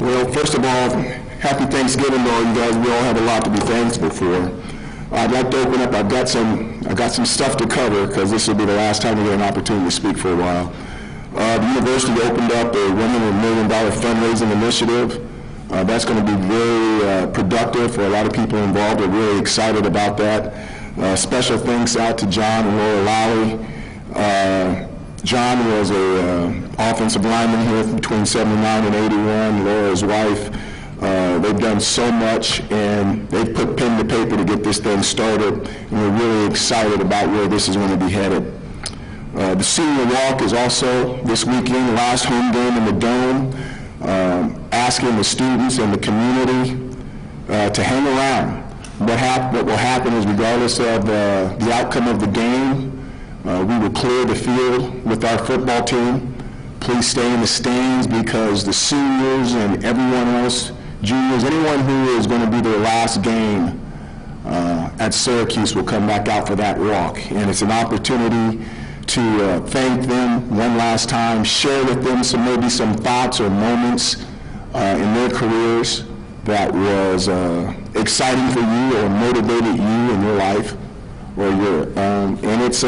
Well, first of all, happy Thanksgiving to all you guys. We all have a lot to be thankful for. I'd like to open up. I've got some stuff to cover because this will be the last time we get an opportunity to speak for a while. The university opened up a $100 million fundraising initiative. That's going to be very productive for a lot of people involved. We're really excited about that. Special thanks out to John and Laura Lowry. John was a offensive lineman here between 79 and 81. Laura's wife. They've done so much, and they've put pen to paper to get this thing started, and we're really excited about where this is going to be headed. The senior walk is also this weekend, last home game in the Dome, asking the students and the community to hang around. What will happen is, regardless of the outcome of the game, we will clear the field with our football team. Please stay in the stands because the seniors and everyone else, juniors, anyone who is going to be their last game at Syracuse will come back out for that walk. And it's an opportunity to thank them one last time, share with them maybe some thoughts or moments in their careers that was exciting for you or motivated you in your life. And it's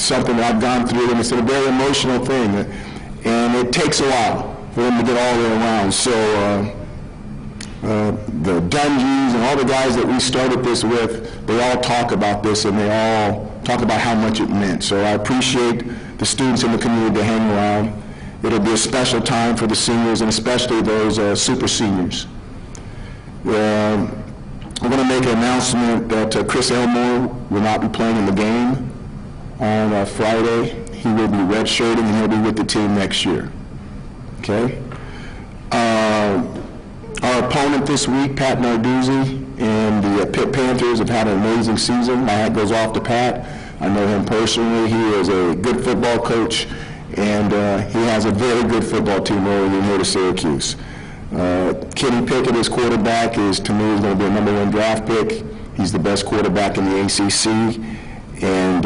something that I've gone through, and it's a very emotional thing, and it takes a while for them to get all the way around. So the Dungeons and all the guys that we started this with, they all talk about this, and they all talk about how much it meant. So I appreciate the students in the community to hang around. It'll be a special time for the seniors, and especially those super seniors. We're going to make an announcement that Chris Elmore will not be playing in the game on Friday. He will be redshirting, and he'll be with the team next year. Okay? Our opponent this week, Pat Narduzzi, and the Pitt Panthers have had an amazing season. My hat goes off to Pat. I know him personally. He is a good football coach, and he has a very good football team over here to Syracuse. Kenny Pickett, his quarterback, to me, is going to be a #1 draft pick. He's the best quarterback in the ACC, and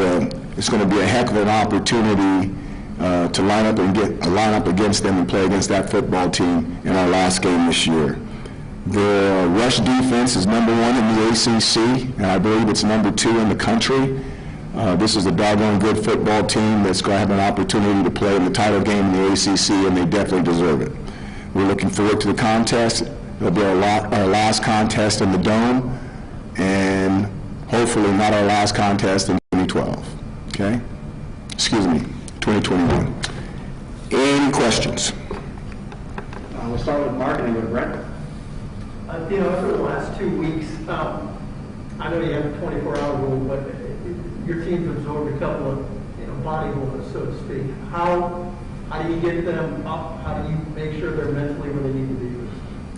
it's going to be a heck of an opportunity to line up against them and play against that football team in our last game this year. The rush defense is #1 in the ACC, and I believe it's #2 in the country. This is a doggone good football team that's going to have an opportunity to play in the title game in the ACC, and they definitely deserve it. We're looking forward to the contest. It'll be our last contest in the Dome, and hopefully not our last contest in 2012. Okay? Excuse me, 2021. Any questions? We'll start with marketing with Brent. Dino, over the last 2 weeks, I know you have a 24-hour rule, but your team's absorbed a couple of body movements, so to speak. How do you get them up? How do you make sure they're mentally where they need to be?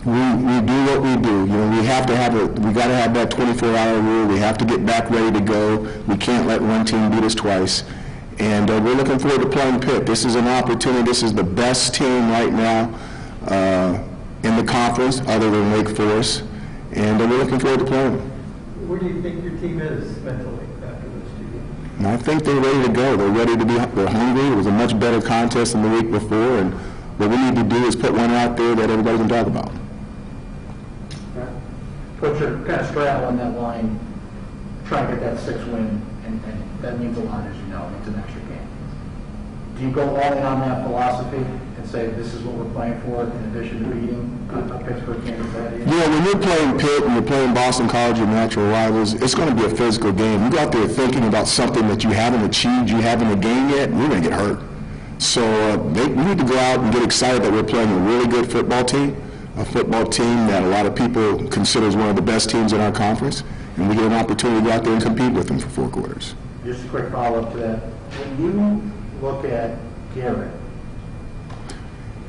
We do what we do. We have to have we got to have that 24-hour rule. We have to get back ready to go. We can't let one team beat us twice. And we're looking forward to playing Pitt. This is an opportunity. This is the best team right now in the conference, other than Wake Forest. And we're looking forward to playing them. Where do you think your team is mentally after those 2 games? And I think they're ready to go. They're hungry. It was a much better contest than the week before, and what we need to do is put one out there that everybody can talk about. Coach, you're kind of straddling that line, trying to get that 6th win, and that means a lot, as you know. It's an extra game. Do you go all in on that philosophy and say this is what we're playing for, in addition to beating Pittsburgh, Kansas City? Yeah, when you're playing Pitt and you're playing Boston College, your natural rivals, it's going to be a physical game. You go out there thinking about something that you haven't achieved, you haven't gained yet, and you're going to get hurt. So we need to go out and get excited that we're playing a really good football team, a football team that a lot of people consider as one of the best teams in our conference, and we get an opportunity to go out there and compete with them for 4 quarters. Just a quick follow-up to that. When you look at Garrett,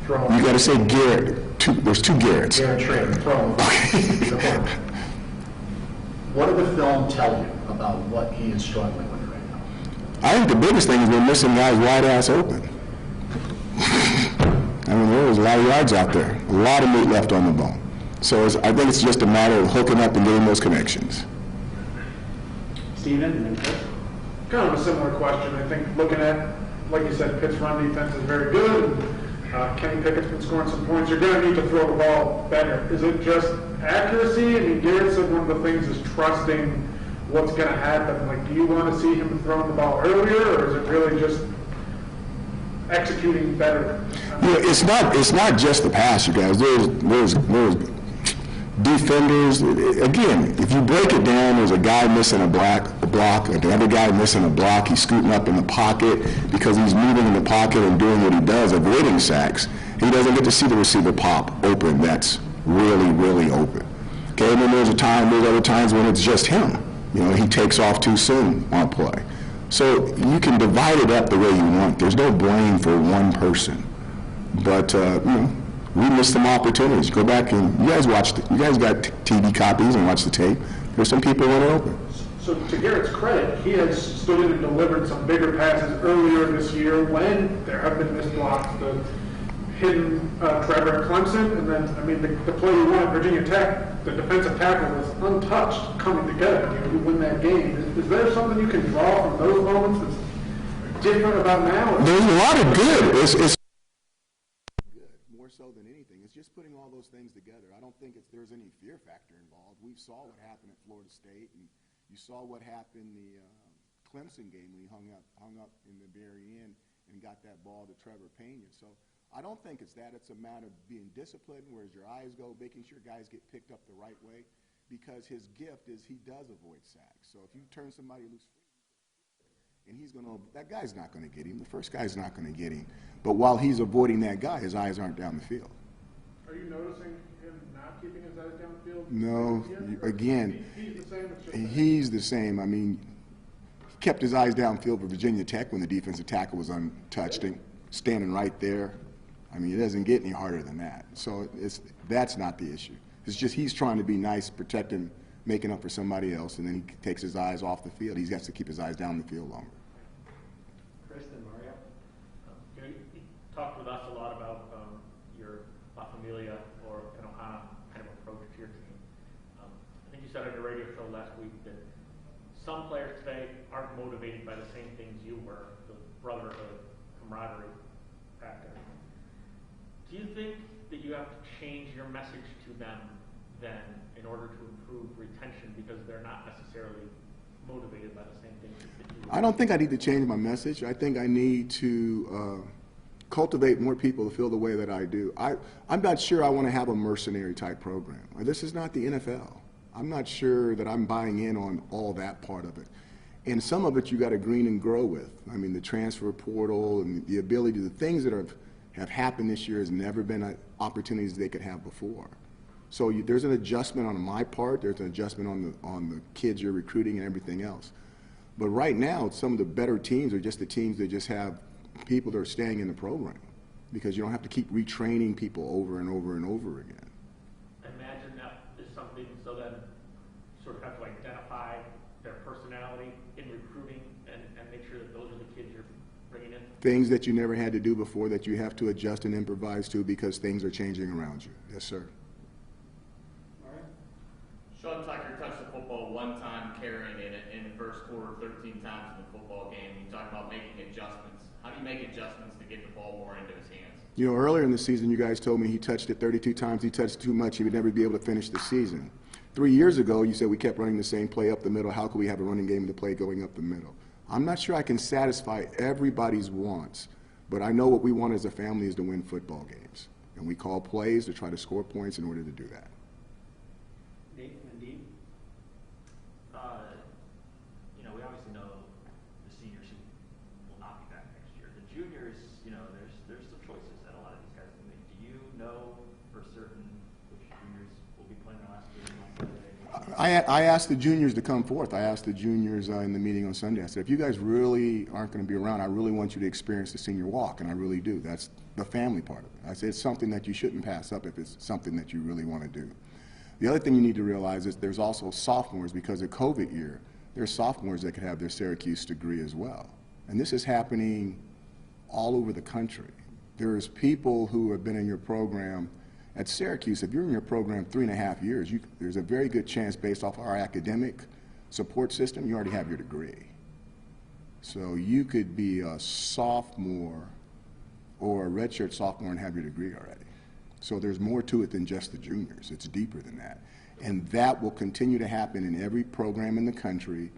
you got to say Garrett. There's 2 Garretts. Garrett Schrader, throwing. What did the film tell you about what he is struggling with right now? I think the biggest thing is we're missing guys wide ass open. I mean, there was a lot of yards out there, a lot of meat left on the bone. So I think it's just a matter of hooking up and getting those connections. Steven, and then Chris? Kind of a similar question. I think looking at, like you said, Pitt's run defense is very good. Kenny Pickett's been scoring some points. You're going to need to throw the ball better. Is it just accuracy? I mean, Garrett said one of the things is trusting what's going to happen. Like, do you want to see him throwing the ball earlier, or is it really just executing better? Yeah, it's not just the pass, you guys. There's defenders. Again, if you break it down, there's a guy missing a block, another guy missing a block. He's scooting up in the pocket because he's moving in the pocket and doing what he does, avoiding sacks. He doesn't get to see the receiver pop open. That's really, really open. Okay, and then there's other times when it's just him. You know, he takes off too soon on a play. So you can divide it up the way you want. There's no blame for one person. But, you know, we missed some opportunities. Go back and you guys got TV copies and watch the tape. There's some people who are open. So to Garrett's credit, he has stood in and delivered some bigger passes earlier this year when there have been missed blocks. The hidden Trevor at Clemson, and then, I mean, the play you won at Virginia Tech, the defensive tackle was untouched coming together. You win that game. Is there something you can draw from those moments that's different about now? There's a lot of good. It's good, more so than anything. It's just putting all those things together. I don't think there's any fear factor involved. We saw what happened at Florida State, and you saw what happened the Clemson game when he hung up in the very end and got that ball to Trevor Pena. So I don't think it's that. It's a matter of being disciplined, whereas your eyes go, making sure guys get picked up the right way, because his gift is he does avoid sacks. So if you turn somebody loose, and that guy's not going to get him. The first guy's not going to get him. But while he's avoiding that guy, his eyes aren't down the field. Are you noticing him not keeping his eyes downfield? No. Again, he's the same. He's the same. I mean, he kept his eyes downfield for Virginia Tech when the defensive tackle was untouched, standing right there. I mean, it doesn't get any harder than that. So that's not the issue. It's just he's trying to be nice, protecting, making up for somebody else, and then he takes his eyes off the field. He's got to keep his eyes down the field longer. Kristen, Mario? You talked with us a lot about your La Familia or an Ohana kind of approach to your team. I think you said on your radio show last week that some players today aren't motivated by the same things you were, the brotherhood, camaraderie factor. Do you think that you have to change your message to them then in order to improve retention because they're not necessarily motivated by the same things that you were? I don't think I need to change my message. I think I need to cultivate more people to feel the way that I do. I'm not sure I want to have a mercenary type program. This is not the NFL. I'm not sure that I'm buying in on all that part of it. And some of it you got to green and grow with. I mean, the transfer portal and the ability, the things that have happened this year has never been opportunities they could have before. So there's an adjustment on my part. There's an adjustment on the kids you're recruiting and everything else. But right now, some of the better teams are just the teams that just have people that are staying in the program because you don't have to keep retraining people over and over and over again. I imagine that is something so then sort of have to identify their personality in recruiting and make sure that those are the kids you're bringing in. Things that you never had to do before that you have to adjust and improvise to because things are changing around you. Yes, sir. Sean Tucker touched the football one time, carrying it in the first quarter 13 times in the football game. You talk about making adjustments. How do you make adjustments to get the ball more into his hands? You know, earlier in the season, you guys told me he touched it 32 times. He touched too much. He would never be able to finish the season. 3 years ago, you said we kept running the same play up the middle. How could we have a running game in the play going up the middle? I'm not sure I can satisfy everybody's wants, but I know what we want as a family is to win football games. And we call plays to try to score points in order to do that. We obviously know the seniors who will not be back next year. The juniors, there's some choices that a lot of these guys can make. Do you know for certain which juniors will be playing their last game on Saturday? I asked the juniors to come forth. I asked the juniors in the meeting on Sunday. I said, if you guys really aren't going to be around, I really want you to experience the senior walk, and I really do. That's the family part of it. I said it's something that you shouldn't pass up if it's something that you really want to do. The other thing you need to realize is there's also sophomores because of COVID year. There's sophomores that could have their Syracuse degree as well. And this is happening all over the country. There's people who have been in your program at Syracuse. If you're in your program 3.5 years, there's a very good chance based off our academic support system, you already have your degree. So you could be a sophomore or a redshirt sophomore and have your degree already. So there's more to it than just the juniors. It's deeper than that. And that will continue to happen in every program in the country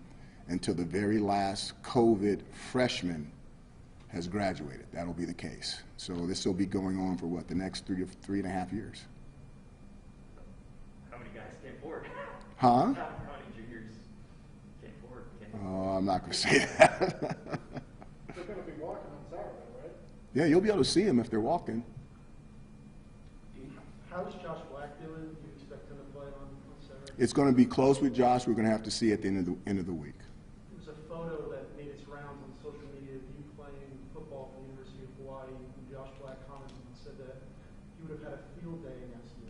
until the very last COVID freshman has graduated. That'll be the case. So this will be going on for what, the next 3.5 years. How many guys came forward? Huh? How many juniors came forward? Oh, I'm not going to say that. They're gonna be walking on Saturday, right? Yeah, you'll be able to see them if they're walking. How's Josh Black doing? Do you expect him to play on Saturday? It's going to be close with Josh. We're going to have to see at the end of the week. There was a photo that made its rounds on social media of you playing football for the University of Hawaii, and Josh Black commented and said that you would have had a field day against you.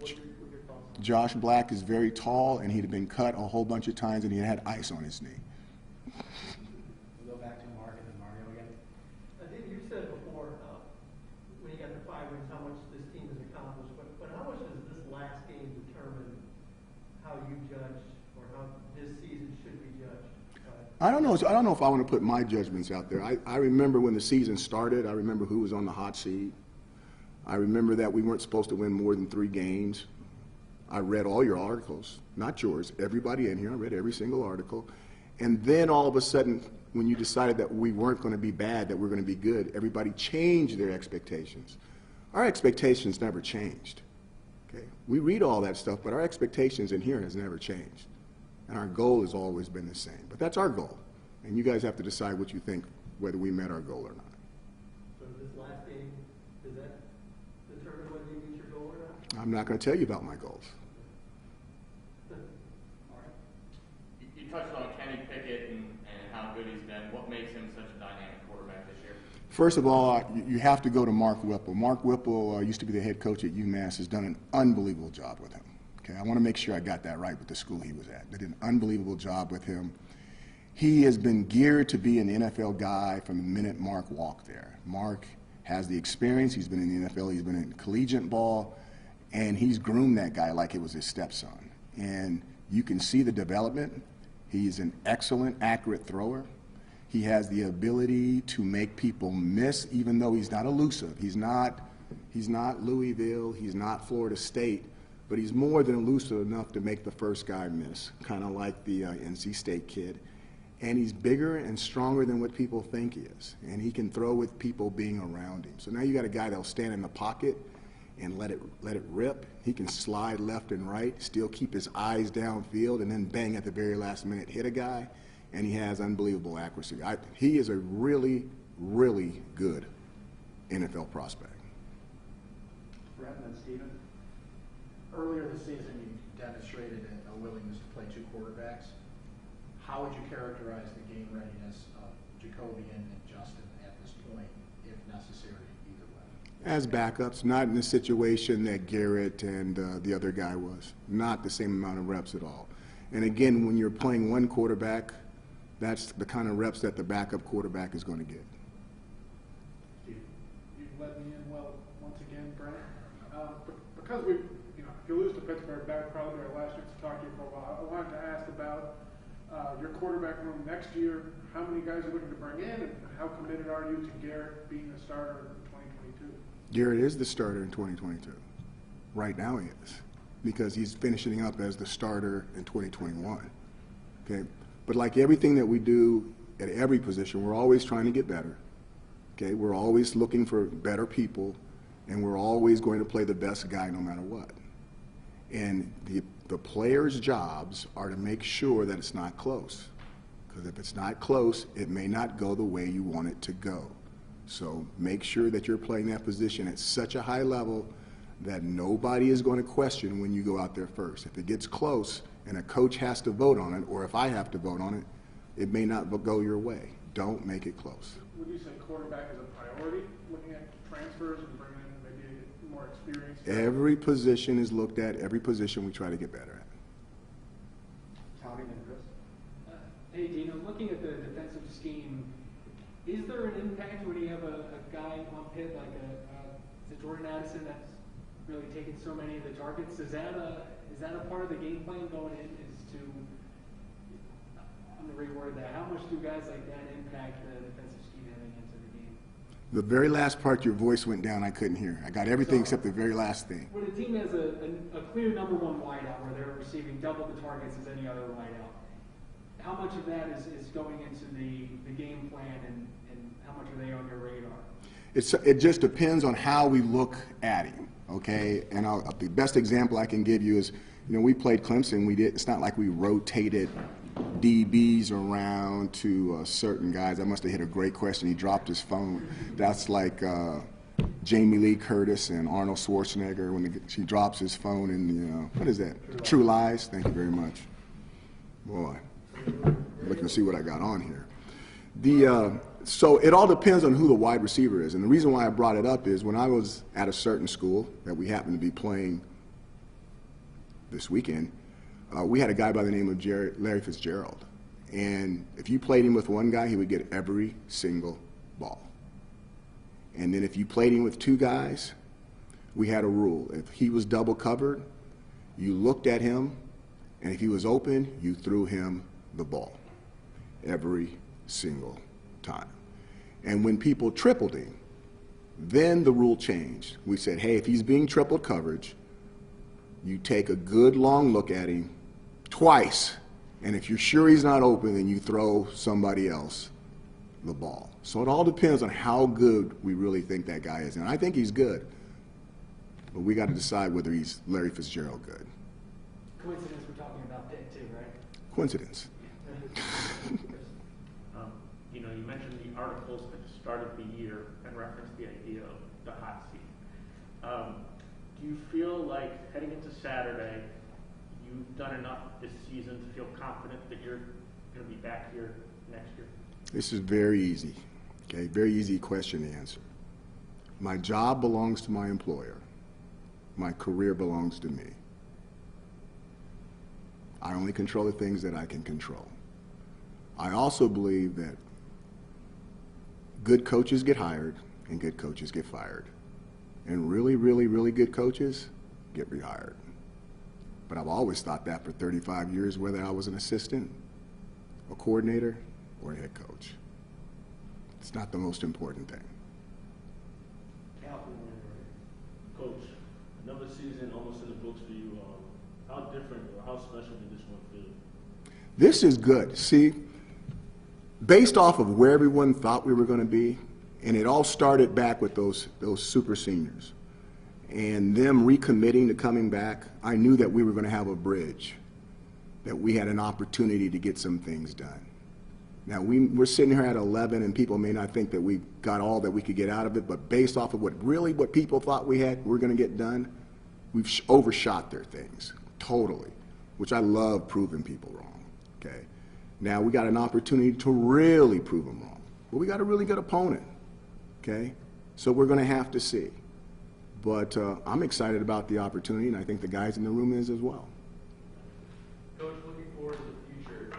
What are your thoughts on that? Josh Black is very tall, and he'd been cut a whole bunch of times, and he had ice on his knee. We'll go back to Mark and then Mario again. David, you said before, when you got the 5 wins, how much this team has accomplished, but how much does this last game determine how you judge or how this season should be judged? I don't know if I want to put my judgments out there. I remember when the season started. I remember who was on the hot seat. I remember that we weren't supposed to win more than 3 games. I read all your articles, not yours, everybody in here. I read every single article. And then all of a sudden, when you decided that we weren't going to be bad, that we're going to be good, everybody changed their expectations. Our expectations never changed. Okay? We read all that stuff, but our expectations in here has never changed. And our goal has always been the same. But that's our goal. And you guys have to decide what you think, whether we met our goal or not. So this last game, does that determine whether you meet your goal or not? I'm not going to tell you about my goals. You touched on Kenny Pickett and how good he's been. What makes him such a dynamic quarterback this year? First of all, you have to go to Mark Whipple. Mark Whipple used to be the head coach at UMass, has done an unbelievable job with him. Okay, I want to make sure I got that right with the school he was at. They did an unbelievable job with him. He has been geared to be an NFL guy from the minute Mark walked there. Mark has the experience. He's been in the NFL. He's been in collegiate ball, and he's groomed that guy like it was his stepson. And you can see the development. He's an excellent, accurate thrower. He has the ability to make people miss, even though he's not elusive. He's not Louisville. He's not Florida State. But he's more than elusive enough to make the first guy miss, kind of like the NC State kid. And he's bigger and stronger than what people think he is. And he can throw with people being around him. So now you got a guy that'll stand in the pocket and let it rip. He can slide left and right, still keep his eyes downfield, and then bang at the very last minute, hit a guy. And he has unbelievable accuracy. He is a really, really good NFL prospect. Brett and then Steven. Earlier this season, you demonstrated a willingness to play 2 quarterbacks. How would you characterize the game readiness of Jacoby and Justin at this point, if necessary, either way? As backups, not in the situation that Garrett and the other guy was. Not the same amount of reps at all. And again, when you're playing one quarterback, that's the kind of reps that the backup quarterback is going to get. You've led me in well once again, Brent. Because if you lose to Pittsburgh, that would probably be our last chance to talk to you for a while. I wanted to ask about your quarterback room next year. How many guys are looking to bring in, and how committed are you to Garrett being a starter in 2022? Garrett is the starter in 2022. Right now he is, because he's finishing up as the starter in 2021. Okay, but like everything that we do at every position, we're always trying to get better. Okay, we're always looking for better people, and we're always going to play the best guy no matter what. And the players' jobs are to make sure that it's not close. Because if it's not close, it may not go the way you want it to go. So make sure that you're playing that position at such a high level that nobody is going to question when you go out there first. If it gets close and a coach has to vote on it, or if I have to vote on it, it may not go your way. Don't make it close. Would you say quarterback is a priority, looking at transfers and bringing in maybe more experience? Every position is looked at. Every position we try to get better at. Tommy and Chris. Hey, Dino, looking at the defensive scheme, is there an impact when you have a guy on Pitt like is it Jordan Addison that's really taking so many of the targets? Is that a part of the game plan going in? Is to, I'm going to reword that. How much do guys like that impact the defensive scheme heading into the game? The very last part, your voice went down, I couldn't hear. I got everything except the very last thing. When a team has a clear number one wideout where they're receiving double the targets as any other wideout, how much of that is going into the game plan and how much are they on your radar? It just depends on how we look at him, okay? And the best example I can give you is, we played Clemson. It's not like we rotated DBs around to certain guys. I must have hit a great question. He dropped his phone. That's like Jamie Lee Curtis and Arnold Schwarzenegger when she drops his phone in what is that? True Lies. Thank you very much. Boy, looking to see what I got on here. So it all depends on who the wide receiver is. And the reason why I brought it up is when I was at a certain school that we happened to be playing this weekend, we had a guy by the name of Larry Fitzgerald. And if you played him with one guy, he would get every single ball. And then if you played him with two guys, we had a rule. If he was double covered, you looked at him, and if he was open, you threw him the ball every single time. And when people tripled him, then the rule changed. We said, hey, if he's being triple coverage, you take a good long look at him twice, and if you're sure he's not open, then you throw somebody else the ball. So it all depends on how good we really think that guy is. And I think he's good, but we got to decide whether he's Larry Fitzgerald good. Coincidence we're talking about Pitt too, right? Coincidence. You mentioned the articles at the start of the year and referenced the idea of the hot seat. Do you feel like heading into Saturday, you've done enough this season to feel confident that you're going to be back here next year? This is very easy, okay? Very easy question to answer. My job belongs to my employer. My career belongs to me. I only control the things that I can control. I also believe that good coaches get hired and good coaches get fired. And really, really, really good coaches get rehired. But I've always thought that for 35 years, whether I was an assistant, a coordinator, or a head coach. It's not the most important thing. Coach, another season almost in the books for you. How different or how special did this one feel? This is good. See, based off of where everyone thought we were going to be, and it all started back with those super seniors, and them recommitting to coming back, I knew that we were going to have a bridge, that we had an opportunity to get some things done. Now, we're sitting here at 11, and people may not think that we got all that we could get out of it, but based off of what people thought we're going to get done, we've overshot their things, totally, which I love proving people wrong, okay? Now, we got an opportunity to really prove them wrong, but we got a really good opponent, okay? So we're going to have to see. But I'm excited about the opportunity, and I think the guys in the room is as well. Coach, looking forward to the future,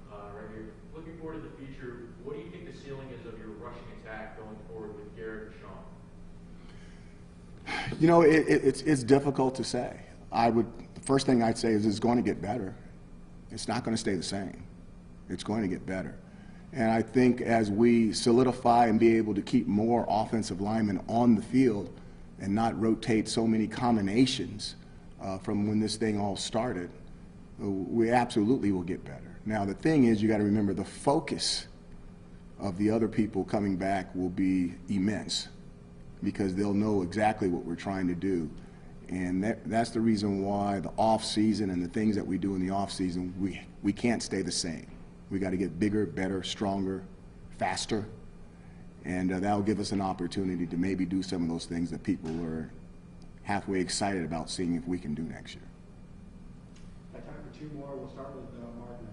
right here. Looking forward to the future, what do you think the ceiling is of your rushing attack going forward with Garrett and Sean? You know, it's difficult to say. The first thing I'd say is it's going to get better. It's not going to stay the same. It's going to get better. And I think as we solidify and be able to keep more offensive linemen on the field and not rotate so many combinations from when this thing all started, we absolutely will get better. Now, the thing is, you got to remember the focus of the other people coming back will be immense because they'll know exactly what we're trying to do. And that's the reason why the off season and the things that we do in the off season, we can't stay the same. We got to get bigger, better, stronger, faster, and that'll give us an opportunity to maybe do some of those things that people are halfway excited about seeing if we can do next year. Got time for two more. We'll start with Martin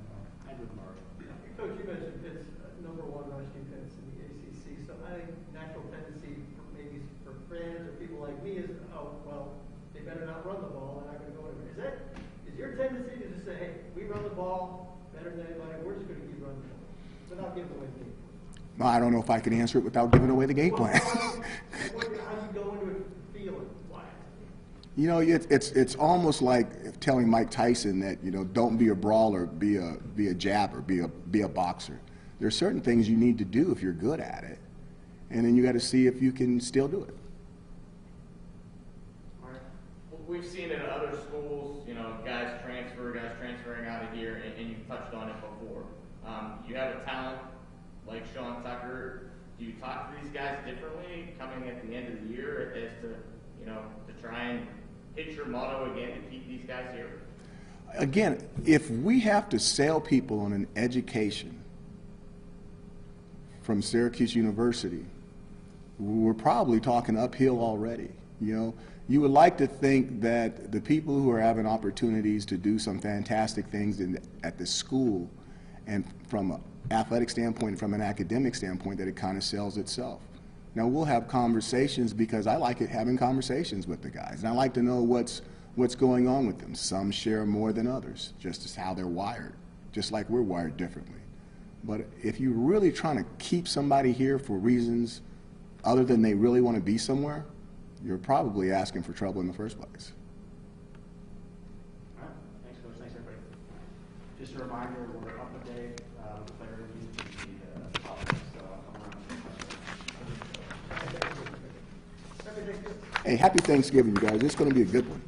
and Mark. Coach, you mentioned Pitt's number one rush defense in the ACC, so I think natural tendency maybe for fans or people like me is, oh, well, they better not run the ball, they're not going to go anywhere. Is your tendency to just say, hey, we run the ball better than anybody, we're just going to keep running the ball without giving away the game? Well, I don't know if I can answer it without giving away the game plan. How do you go into it feeling? Why? You know, it's almost like telling Mike Tyson that, you know, don't be a brawler, be a jabber, be a boxer. There are certain things you need to do if you're good at it. and then you got to see if you can still do it. We've seen it at other schools, guys transferring out of here, and you've touched on it before. You have a talent like Sean Tucker. Do you talk to these guys differently coming at the end of the year as to try and hit your motto again to keep these guys here? Again, if we have to sell people on an education from Syracuse University, we're probably talking uphill already. You would like to think that the people who are having opportunities to do some fantastic things at the school, and from an athletic standpoint, from an academic standpoint, that it kind of sells itself. Now, we'll have conversations because I like having conversations with the guys, and I like to know what's going on with them. Some share more than others, just as how they're wired, just like we're wired differently. But if you're really trying to keep somebody here for reasons other than they really want to be somewhere, you're probably asking for trouble in the first place. All right, thanks, Coach. Thanks, everybody. Just a reminder, we're up a day with the player review, the topics, Hey, happy Thanksgiving, you guys. It's going to be a good one.